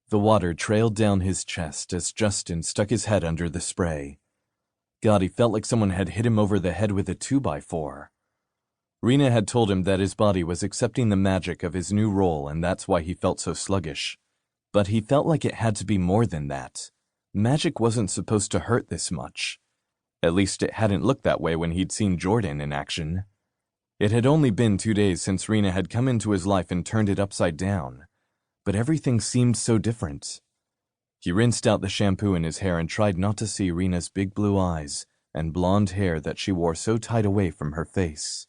The water trailed down his chest as Justin stuck his head under the spray. God, he felt like someone had hit him over the head with a 2x4. Rina had told him that his body was accepting the magic of his new role and that's why he felt so sluggish. But he felt like it had to be more than that. Magic wasn't supposed to hurt this much. At least it hadn't looked that way when he'd seen Jordan in action. It had only been 2 days since Rina had come into his life and turned it upside down, but everything seemed so different. He rinsed out the shampoo in his hair and tried not to see Rina's big blue eyes and blonde hair that she wore so tied away from her face.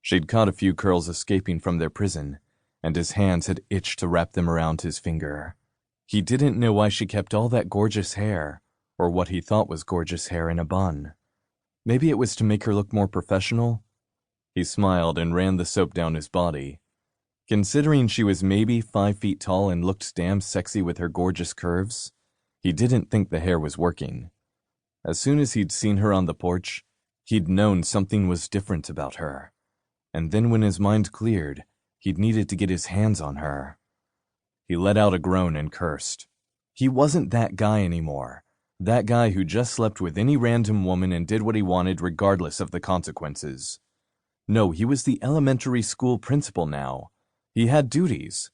She'd caught a few curls escaping from their prison, and his hands had itched to wrap them around his finger. He didn't know why she kept all that gorgeous hair, or what he thought was gorgeous hair, in a bun. Maybe it was to make her look more professional? He smiled and ran the soap down his body. Considering she was maybe 5 feet tall and looked damn sexy with her gorgeous curves, he didn't think the hair was working. As soon as he'd seen her on the porch, he'd known something was different about her. And then when his mind cleared, he'd needed to get his hands on her. He let out a groan and cursed. He wasn't that guy anymore. That guy who just slept with any random woman and did what he wanted regardless of the consequences. No, he was the elementary school principal now. He had duties.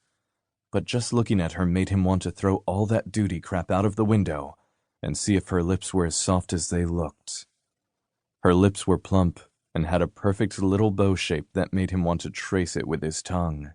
But just looking at her made him want to throw all that duty crap out of the window and see if her lips were as soft as they looked. Her lips were plump and had a perfect little bow shape that made him want to trace it with his tongue.